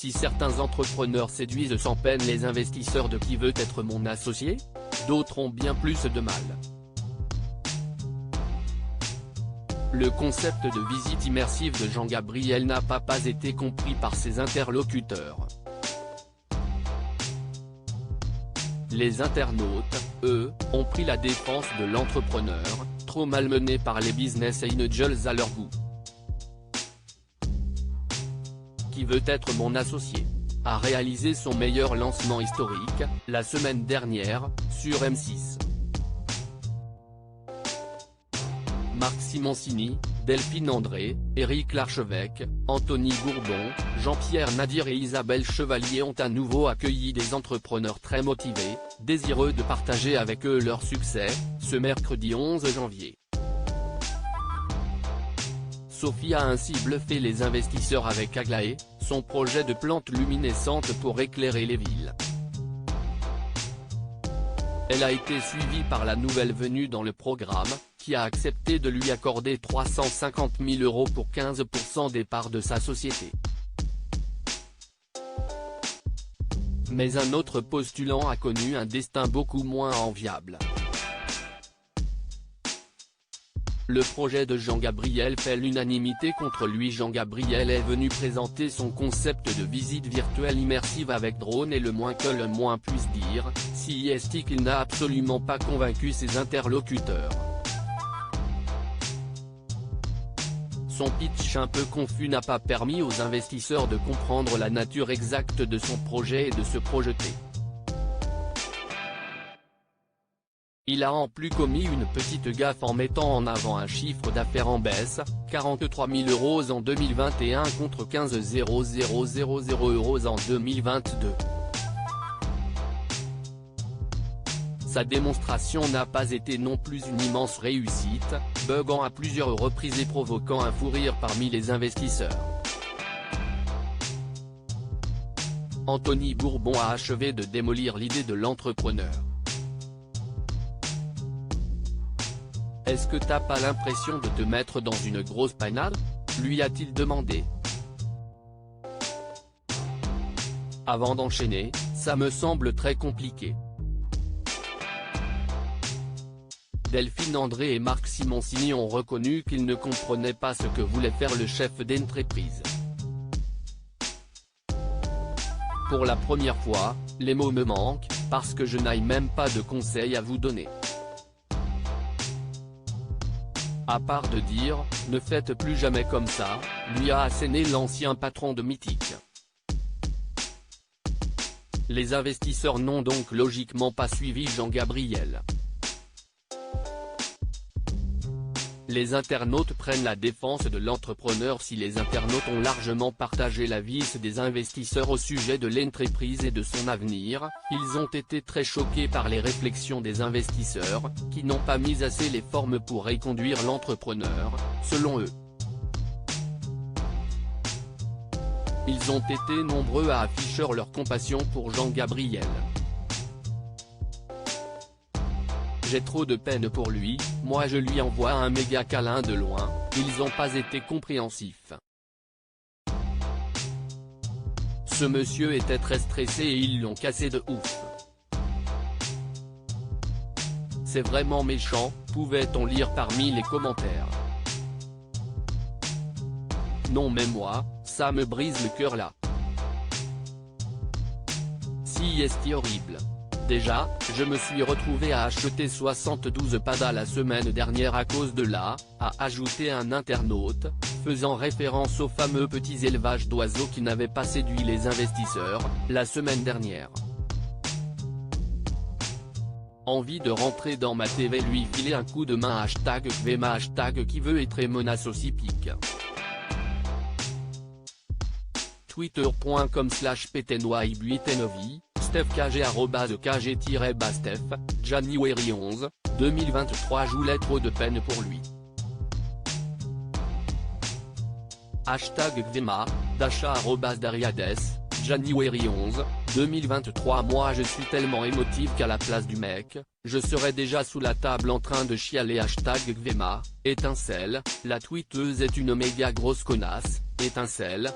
Si certains entrepreneurs séduisent sans peine les investisseurs de Qui veut être mon associé, d'autres ont bien plus de mal. Le concept de visite immersive de Jean-Gabriel n'a pas été compris par ses interlocuteurs. Les internautes, eux, ont pris la défense de l'entrepreneur, trop malmené par les business angels à leur goût. Qui veut être mon associé a réalisé son meilleur lancement historique, la semaine dernière, sur M6. Marc Simoncini, Delphine André, Éric Larchevêque, Anthony Bourbon, Jean-Pierre Nadir et Isabelle Chevalier ont à nouveau accueilli des entrepreneurs très motivés, désireux de partager avec eux leur succès, ce mercredi 11 janvier. Sophie a ainsi bluffé les investisseurs avec Aglaé, son projet de plantes luminescentes pour éclairer les villes. Elle a été suivie par la nouvelle venue dans le programme, qui a accepté de lui accorder 350 000 € pour 15% des parts de sa société. Mais un autre postulant a connu un destin beaucoup moins enviable. Le projet de Jean-Gabriel fait l'unanimité contre lui. Jean-Gabriel est venu présenter son concept de visite virtuelle immersive avec drone et le moins que le moins puisse dire, si est qu'il n'a absolument pas convaincu ses interlocuteurs. Son pitch un peu confus n'a pas permis aux investisseurs de comprendre la nature exacte de son projet et de se projeter. Il a en plus commis une petite gaffe en mettant en avant un chiffre d'affaires en baisse, 43 000 € en 2021 contre 15 000 € en 2022. Sa démonstration n'a pas été non plus une immense réussite, buggant à plusieurs reprises et provoquant un fou rire parmi les investisseurs. Anthony Bourbon a achevé de démolir l'idée de l'entrepreneur. Est-ce que t'as pas l'impression de te mettre dans une grosse panade, lui a-t-il demandé. Avant d'enchaîner, ça me semble très compliqué. Delphine André et Marc Simoncini ont reconnu qu'ils ne comprenaient pas ce que voulait faire le chef d'entreprise. Pour la première fois, les mots me manquent, parce que je n'ai même pas de conseils à vous donner. À part de dire, ne faites plus jamais comme ça, lui a asséné l'ancien patron de Mythique. Les investisseurs n'ont donc logiquement pas suivi Jean-Gabriel. Les internautes prennent la défense de l'entrepreneur. Si les internautes ont largement partagé l'avis des investisseurs au sujet de l'entreprise et de son avenir, ils ont été très choqués par les réflexions des investisseurs, qui n'ont pas mis assez les formes pour reconduire l'entrepreneur, selon eux. Ils ont été nombreux à afficher leur compassion pour Jean-Gabriel. J'ai trop de peine pour lui, moi je lui envoie un méga câlin de loin, ils ont pas été compréhensifs. Ce monsieur était très stressé et ils l'ont cassé de ouf. C'est vraiment méchant, pouvait-on lire parmi les commentaires. Non mais moi, ça me brise le cœur là. Si est horrible. Déjà, je me suis retrouvé à acheter 72 padas la semaine dernière à cause de là, a ajouté un internaute, faisant référence aux fameux petits élevages d'oiseaux qui n'avaient pas séduit les investisseurs, la semaine dernière. Envie de rentrer dans ma TV, lui filer un coup de main #Vema qui veut être mon associé pique. Twitter.com/PTNOI8NOVI, StephKG @KG-Bastef, January 11, 2023. Joulet trop de peine pour lui. #Gvema, Dasha @Dariades, January 11, 2023. Moi je suis tellement émotive qu'à la place du mec, je serais déjà sous la table en train de chialer. #Gvema, étincelle, la tweeteuse est une méga grosse connasse, étincelle,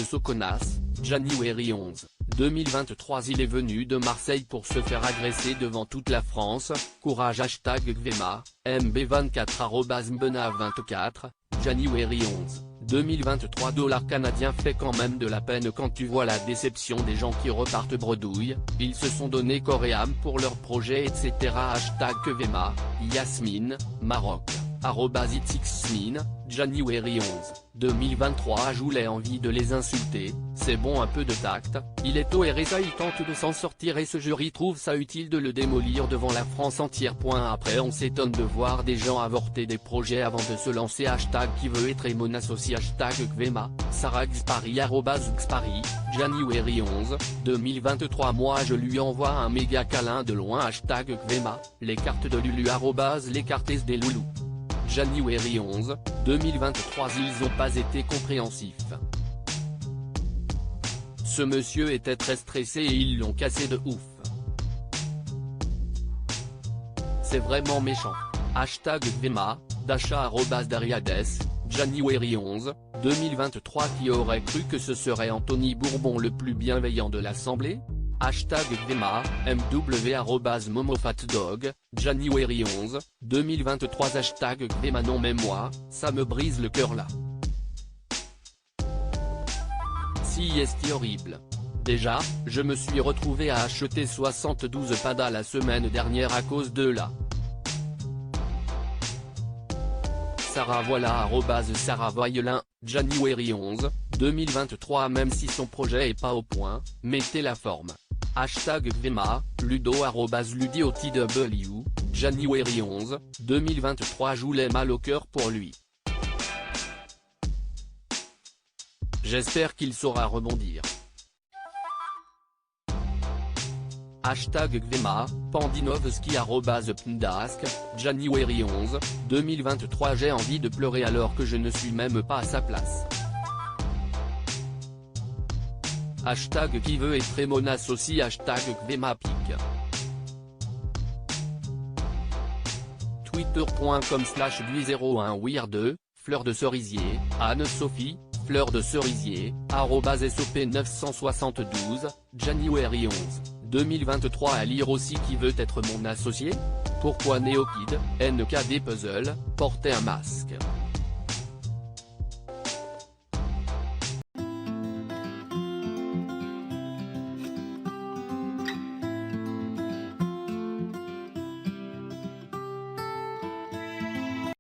@soconasse, January 11, 2023. Il est venu de Marseille pour se faire agresser devant toute la France, courage #Gvema, MB24 @Mbena24, January 11, 2023. $ canadien fait quand même de la peine quand tu vois la déception des gens qui repartent bredouille, ils se sont donné corps et âme pour leur projet etc. #Gvema, Yasmine, Maroc. @itsxmine, January 11, 2023. J'aurais envie de les insulter, c'est bon un peu de tact, il est au RSA, il tente de s'en sortir et ce jury trouve ça utile de le démolir devant la France entière. Après on s'étonne de voir des gens avorter des projets avant de se lancer. Qui veut être mon associé #Gvema, Sarah Gspari @Gspari, January 11, 2023. Moi je lui envoie un méga câlin de loin #Gvema, les cartes de Lulu les cartes des loulous. January 11, 2023. Ils ont pas été compréhensifs. Ce monsieur était très stressé et ils l'ont cassé de ouf. C'est vraiment méchant. #Gvema, Dasha @Dariades, January 11, 2023. Qui aurait cru que ce serait Anthony Bourbon le plus bienveillant de l'Assemblée? #Gvema, MW @Momofatdog, January 11, 2023. #Gvema. Non mais moi, ça me brise le cœur là. Si est horrible. Déjà, je me suis retrouvé à acheter 72 padas la semaine dernière à cause de la Sarah. Voilà @Sarah Voyelin, January 11, 2023. Même si son projet est pas au point, mettez la forme. #Gvema, Ludo @LudiOTW, January 11, 2023. J'aurais mal au cœur pour lui. J'espère qu'il saura rebondir. #Gvema, Pandinovski @Pndask, January 11, 2023. J'ai envie de pleurer alors que je ne suis même pas à sa place. Qui veut être mon associé #Gvema pique. Twitter.com/lui01weird, fleur de cerisier, Anne-Sophie, fleur de cerisier, @SOP972, January 11, 2023. À lire aussi. Qui veut être mon associé? Pourquoi Neokid, NKD Puzzle, porter un masque?